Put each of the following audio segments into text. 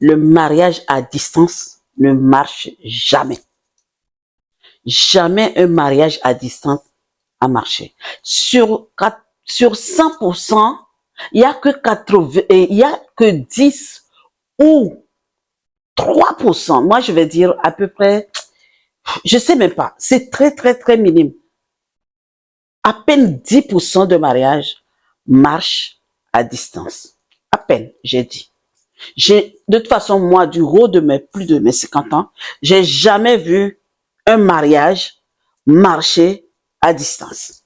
le mariage à distance ne marche jamais. Jamais un mariage à distance a marché. Sur 100%, il y a que 80, il y a que 10 ou 3%. Moi, je vais dire à peu près, je sais même pas. C'est très, très, très minime. À peine 10% de mariage marche à distance. À peine, j'ai dit. De toute façon, moi, du haut de plus de mes 50 ans, j'ai jamais vu un mariage marcher à distance.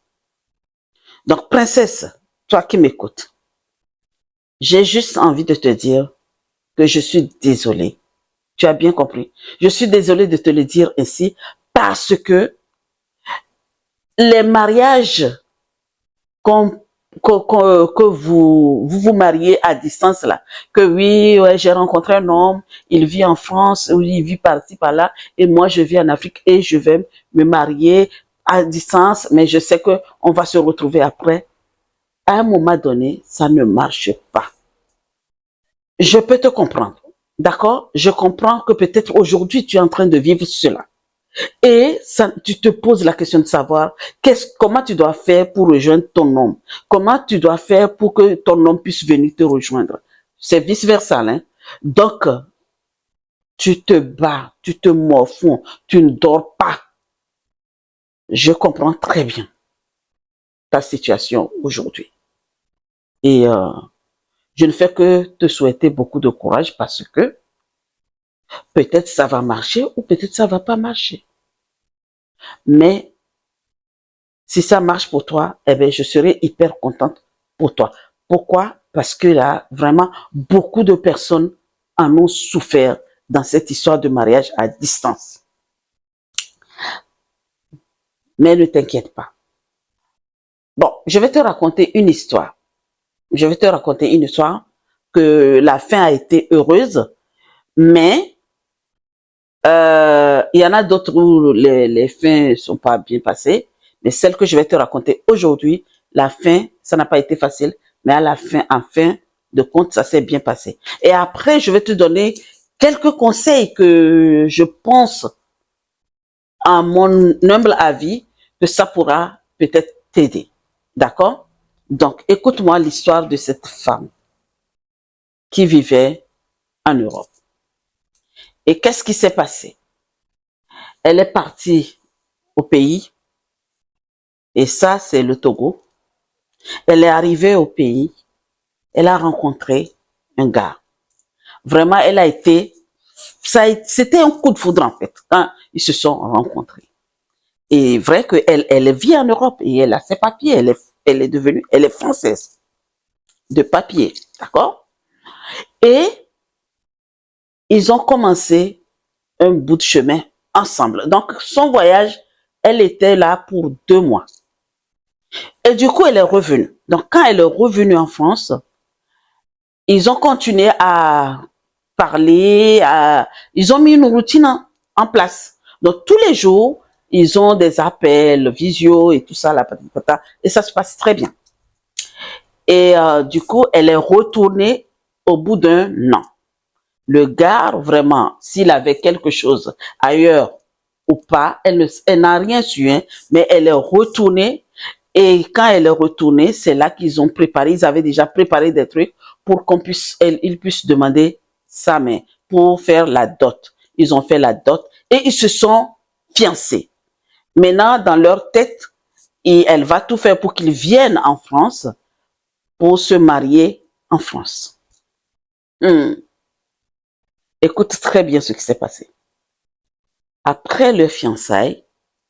Donc, princesse, toi qui m'écoutes, j'ai juste envie de te dire que je suis désolée. Tu as bien compris. Je suis désolée de te le dire ainsi parce que les mariages que vous mariez à distance là, que oui, ouais, j'ai rencontré un homme, il vit en France, ou il vit par-ci, par-là, et moi je vis en Afrique et je vais me marier à distance, mais je sais que on va se retrouver après. À un moment donné, ça ne marche pas. Je peux te comprendre, d'accord? Je comprends que peut-être aujourd'hui tu es en train de vivre cela. Et ça, tu te poses la question de savoir comment tu dois faire pour rejoindre ton homme. Comment tu dois faire pour que ton homme puisse venir te rejoindre. C'est vice-versa. Hein? Donc, tu te bats, tu te morfonds, tu ne dors pas. Je comprends très bien ta situation aujourd'hui. Et je ne fais que te souhaiter beaucoup de courage parce que peut-être ça va marcher ou peut-être ça va pas marcher. Mais si ça marche pour toi, eh bien, je serai hyper contente pour toi. Pourquoi? Parce que là, vraiment, beaucoup de personnes en ont souffert dans cette histoire de mariage à distance. Mais ne t'inquiète pas. Bon, je vais te raconter une histoire. Je vais te raconter une histoire que la fin a été heureuse, mais il y en a d'autres où les fins ne sont pas bien passées. Mais celle que je vais te raconter aujourd'hui, la fin, ça n'a pas été facile, mais à la fin, en fin de compte, ça s'est bien passé. Et après, je vais te donner quelques conseils que je pense, à mon humble avis, que ça pourra peut-être t'aider. D'accord? Donc, écoute-moi l'histoire de cette femme qui vivait en Europe. Et qu'est-ce qui s'est passé? Elle est partie au pays, et ça, c'est le Togo. Elle est arrivée au pays, elle a rencontré un gars. Vraiment, c'était un coup de foudre en fait, quand ils se sont rencontrés. Et vrai qu'elle vit en Europe et elle a ses papiers, elle est française de papier, d'accord? Et ils ont commencé un bout de chemin ensemble. Donc, son voyage, elle était là pour 2 mois. Et du coup, elle est revenue. Donc, quand elle est revenue en France, ils ont continué à parler, ils ont mis une routine en place. Donc, tous les jours, ils ont des appels, visio et tout ça, et ça se passe très bien. Et du coup, elle est retournée au bout d'un an. Le gars, vraiment, s'il avait quelque chose ailleurs ou pas, elle n'a rien su, hein, mais elle est retournée. Et quand elle est retournée, c'est là qu'ils ont préparé, ils avaient déjà préparé des trucs pour ils puissent demander sa main pour faire la dot. Ils ont fait la dot et ils se sont fiancés. Maintenant, dans leur tête, elle va tout faire pour qu'ils viennent en France pour se marier en France. Écoute très bien ce qui s'est passé. Après le fiançailles,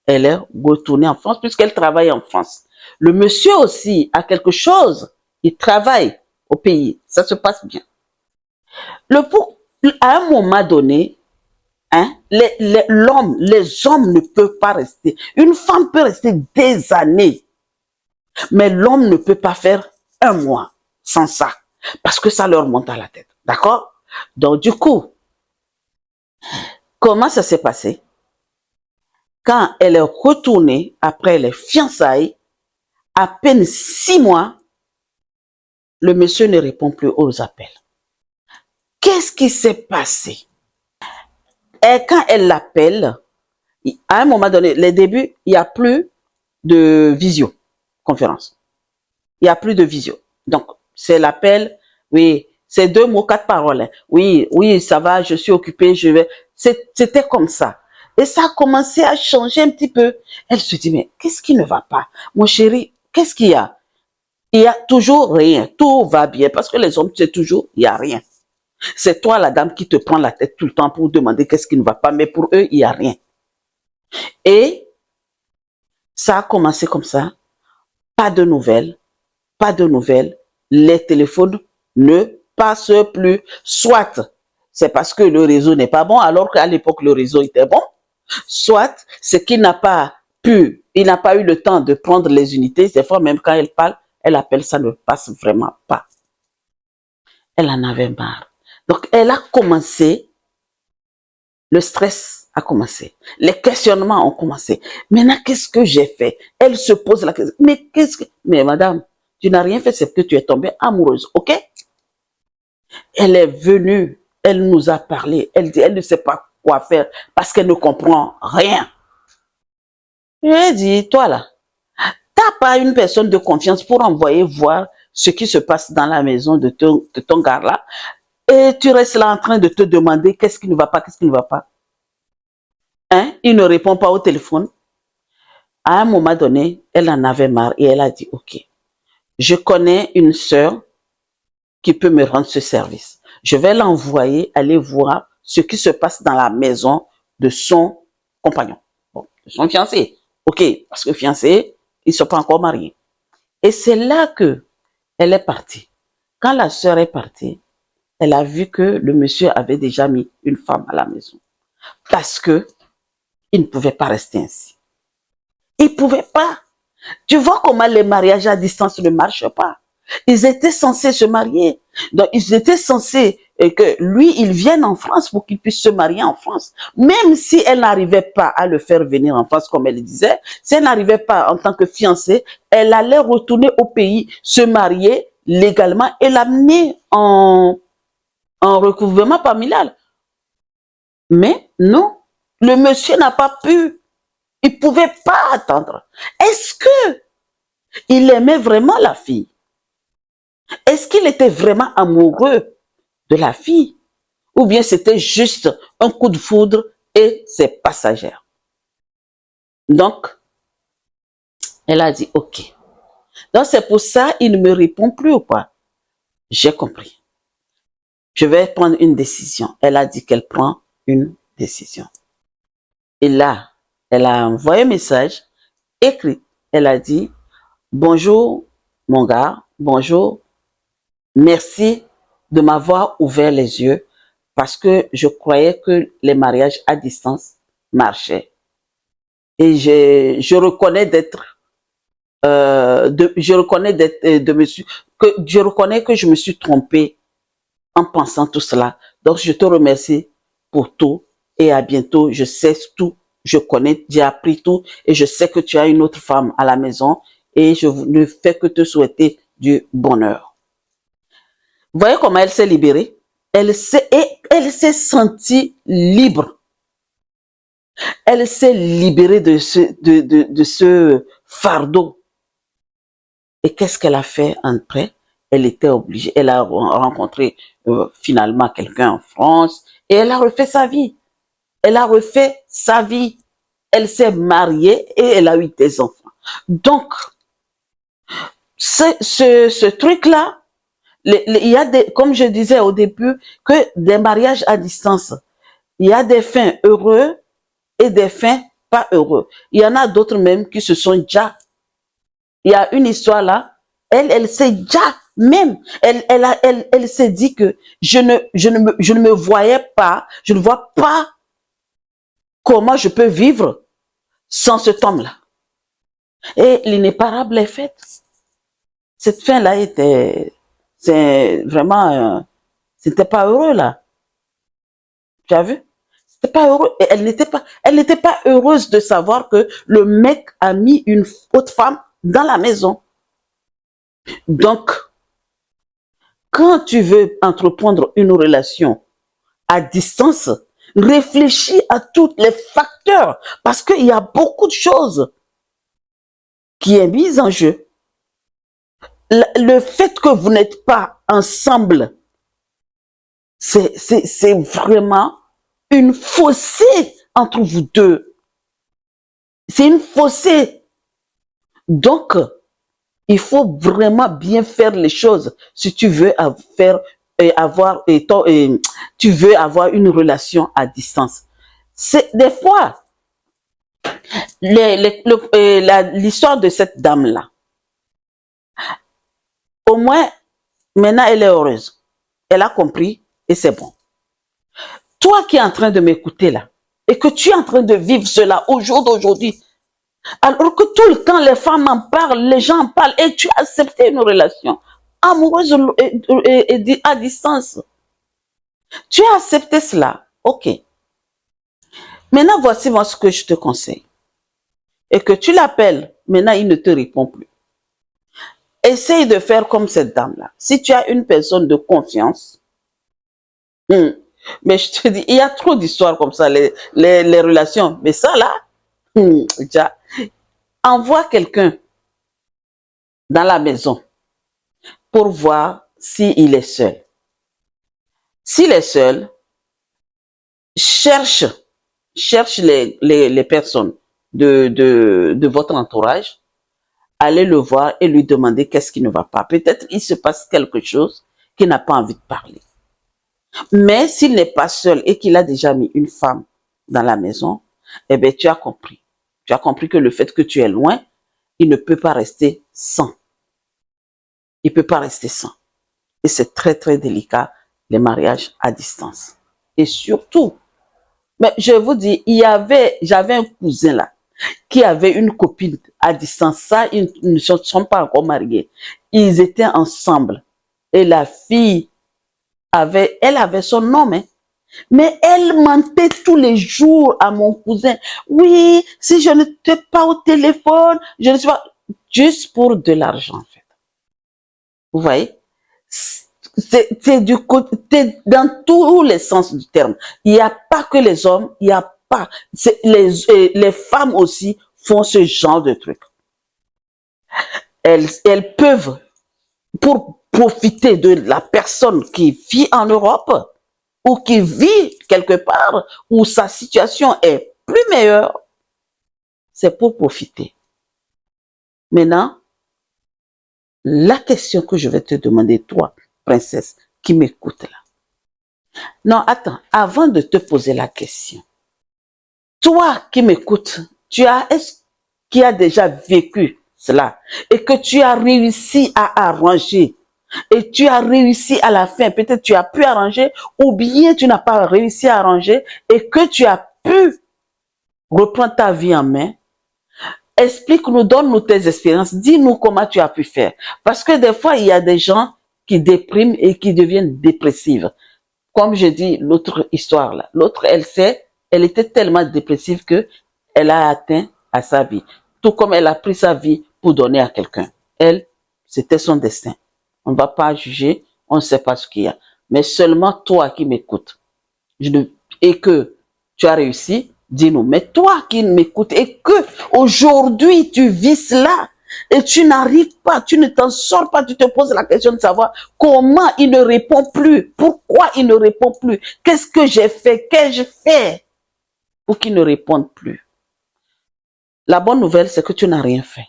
elle est retournée en France puisqu'elle travaille en France. Le monsieur aussi a quelque chose. Il travaille au pays. Ça se passe bien. À un moment donné, hein, les hommes ne peuvent pas rester. Une femme peut rester des années. Mais l'homme ne peut pas faire 1 mois sans ça. Parce que ça leur monte à la tête. D'accord? Donc du coup, comment ça s'est passé? Quand elle est retournée après les fiançailles, à peine 6 mois, le monsieur ne répond plus aux appels. Qu'est-ce qui s'est passé? Et quand elle l'appelle, à un moment donné, les débuts, il n'y a plus de visioconférence. Il n'y a plus de visio. Donc, c'est l'appel, oui, c'est 2 mots, 4 paroles. Hein. Oui, oui, ça va, je suis occupée, je vais. C'était comme ça. Et ça a commencé à changer un petit peu. Elle se dit, mais qu'est-ce qui ne va pas? Mon chéri, qu'est-ce qu'il y a? Il y a toujours rien. Tout va bien. Parce que les hommes, c'est toujours, il n'y a rien. C'est toi, la dame, qui te prend la tête tout le temps pour demander qu'est-ce qui ne va pas. Mais pour eux, il n'y a rien. Et ça a commencé comme ça. Pas de nouvelles. Pas de nouvelles. Les téléphones ne passent plus. Soit c'est parce que le réseau n'est pas bon, alors qu'à l'époque, le réseau était bon. Soit c'est qu'il n'a pas pu, il n'a pas eu le temps de prendre les unités. Des fois, même quand elle parle, elle appelle, ça ne passe vraiment pas. Elle en avait marre. Donc, elle a commencé, le stress a commencé. Les questionnements ont commencé. Maintenant, qu'est-ce que j'ai fait? Elle se pose la question. Mais qu'est-ce que... Mais madame, tu n'as rien fait, c'est que tu es tombée amoureuse, ok? Elle est venue, elle nous a parlé, elle dit, elle ne sait pas quoi faire parce qu'elle ne comprend rien. J'ai dit, toi là, t'as pas une personne de confiance pour envoyer voir ce qui se passe dans la maison de ton gars là, et tu restes là en train de te demander qu'est-ce qui ne va pas, qu'est-ce qui ne va pas. Hein? Il ne répond pas au téléphone. À un moment donné, elle en avait marre et elle a dit, ok, je connais une sœur qui peut me rendre ce service. Je vais l'envoyer aller voir ce qui se passe dans la maison de son compagnon, bon, de son fiancé. Ok, parce que fiancé, ils ne sont pas encore mariés. Et c'est là que elle est partie. Quand la sœur est partie, elle a vu que le monsieur avait déjà mis une femme à la maison. Parce que il ne pouvait pas rester ainsi. Il ne pouvait pas. Tu vois comment les mariages à distance ne marchent pas. Ils étaient censés se marier. Donc, ils étaient censés que lui, il vienne en France pour qu'il puisse se marier en France. Même si elle n'arrivait pas à le faire venir en France, comme elle disait, si elle n'arrivait pas en tant que fiancée, elle allait retourner au pays, se marier légalement et l'amener en recouvrement familial. Mais non, le monsieur n'a pas pu. Il ne pouvait pas attendre. Est-ce que il aimait vraiment la fille? Est-ce qu'il était vraiment amoureux de la fille? Ou bien c'était juste un coup de foudre et c'est passagère? Donc, elle a dit ok. Donc c'est pour ça il ne me répond plus ou pas. J'ai compris. Je vais prendre une décision. Elle a dit qu'elle prend une décision. Et là, elle a envoyé un message écrit. Elle a dit bonjour mon gars, bonjour. Merci de m'avoir ouvert les yeux parce que je croyais que les mariages à distance marchaient. Et je reconnais d'être, je reconnais d'être, je reconnais que je me suis trompée en pensant tout cela. Donc je te remercie pour tout et à bientôt. Je sais tout, je connais, j'ai appris tout et je sais que tu as une autre femme à la maison et je ne fais que te souhaiter du bonheur. Vous voyez comment elle s'est libérée? Elle s'est sentie libre. Elle s'est libérée de ce fardeau. Et qu'est-ce qu'elle a fait après? Elle était obligée, elle a rencontré finalement quelqu'un en France et elle a refait sa vie. Elle a refait sa vie. Elle s'est mariée et elle a eu des enfants. Donc, ce truc-là, il y a des, comme je disais au début, que des mariages à distance, il y a des fins heureux et des fins pas heureux. Il y en a d'autres même qui se sont déjà. Il y a une histoire là, elle s'est déjà même, elle s'est dit que je ne me voyais pas, je ne vois pas comment je peux vivre sans cet homme-là. Et l'inéparable est faite. Cette fin-là était, c'est vraiment, c'était pas heureux là. Tu as vu? C'était pas heureux. Et elle n'était pas heureuse de savoir que le mec a mis une autre femme dans la maison. Donc, quand tu veux entreprendre une relation à distance, réfléchis à tous les facteurs parce qu'il y a beaucoup de choses qui est mise en jeu. Le fait que vous n'êtes pas ensemble, c'est vraiment une fossé entre vous deux. C'est une fossé. Donc, il faut vraiment bien faire les choses si tu veux tu veux avoir une relation à distance. C'est des fois l'histoire de cette dame-là. Au moins, maintenant, elle est heureuse. Elle a compris et c'est bon. Toi qui es en train de m'écouter là, et que tu es en train de vivre cela au jour d'aujourd'hui, alors que tout le temps les femmes en parlent, les gens en parlent, et tu as accepté une relation amoureuse et à distance. Tu as accepté cela, ok. Maintenant, voici moi ce que je te conseille. Et que tu l'appelles, maintenant il ne te répond plus. Essaye de faire comme cette dame-là. Si tu as une personne de confiance, mais je te dis, il y a trop d'histoires comme ça, les relations. Mais ça là, déjà, envoie quelqu'un dans la maison pour voir s'il est seul. S'il est seul, cherche les personnes de votre entourage, allez le voir et lui demander qu'est-ce qui ne va pas. Peut-être il se passe quelque chose qu'il n'a pas envie de parler. Mais s'il n'est pas seul et qu'il a déjà mis une femme dans la maison, eh bien, tu as compris. Tu as compris que le fait que tu es loin, il ne peut pas rester sans. Il ne peut pas rester sans. Et c'est très, très délicat, les mariages à distance. Et surtout, mais je vous dis, j'avais un cousin là, qui avait une copine à distance. Ça, ils ne sont pas encore mariés. Ils étaient ensemble. Et la fille elle avait son nom, hein. Mais elle mentait tous les jours à mon cousin. Oui, si je ne t'ai pas au téléphone, je ne sais pas. Juste pour de l'argent, en fait. Vous voyez? C'est du côté, dans tous les sens du terme. Il n'y a pas que les hommes, il n'y a pas. Les femmes aussi font ce genre de trucs. Elles peuvent, pour profiter de la personne qui vit en Europe ou qui vit quelque part où sa situation est plus meilleure, c'est pour profiter. Maintenant, la question que je vais te demander, toi, princesse, qui m'écoute là. Non, attends, avant de te poser la question, toi qui m'écoutes, est-ce qui a déjà vécu cela et que tu as réussi à arranger et tu as réussi à la fin, peut-être tu as pu arranger ou bien tu n'as pas réussi à arranger et que tu as pu reprendre ta vie en main. Explique-nous, donne-nous tes expériences, dis-nous comment tu as pu faire. Parce que des fois, il y a des gens qui dépriment et qui deviennent dépressives. Comme je dis, l'autre histoire là, l'autre, elle était tellement dépressive que elle a atteint à sa vie. Tout comme elle a pris sa vie pour donner à quelqu'un. Elle, c'était son destin. On ne va pas juger, on ne sait pas ce qu'il y a. Mais seulement toi qui m'écoutes, et que tu as réussi, dis-nous. Mais toi qui m'écoutes et que aujourd'hui tu vis cela et tu n'arrives pas, tu ne t'en sors pas, tu te poses la question de savoir comment il ne répond plus, pourquoi il ne répond plus, qu'est-ce que j'ai fait, qu'ai-je fait pour qu'il ne réponde plus. La bonne nouvelle, c'est que tu n'as rien fait.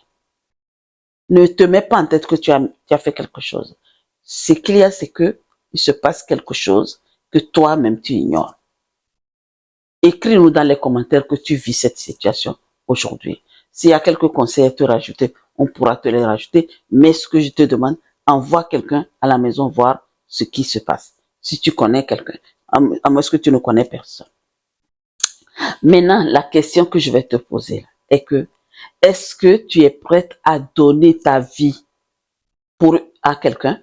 Ne te mets pas en tête que tu as fait quelque chose. Ce qu'il y a, c'est que il se passe quelque chose que toi-même tu ignores. Écris-nous dans les commentaires que tu vis cette situation aujourd'hui. S'il y a quelques conseils à te rajouter, on pourra te les rajouter. Mais ce que je te demande, envoie quelqu'un à la maison voir ce qui se passe. Si tu connais quelqu'un, à moins que tu ne connais personne. Maintenant, la question que je vais te poser est que, est-ce que tu es prête à donner ta vie à quelqu'un?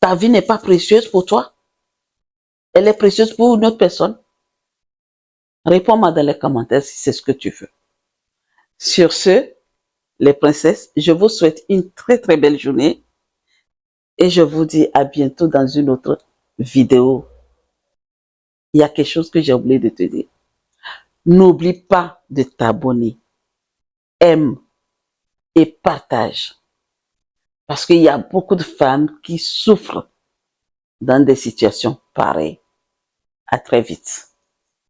Ta vie n'est pas précieuse pour toi? Elle est précieuse pour une autre personne? Réponds-moi dans les commentaires si c'est ce que tu veux. Sur ce, les princesses, je vous souhaite une très très belle journée Et je vous dis à bientôt dans une autre vidéo. Il y a quelque chose que j'ai oublié de te dire. N'oublie pas de t'abonner. Aime et partage. Parce qu'il y a beaucoup de femmes qui souffrent dans des situations pareilles. À très vite.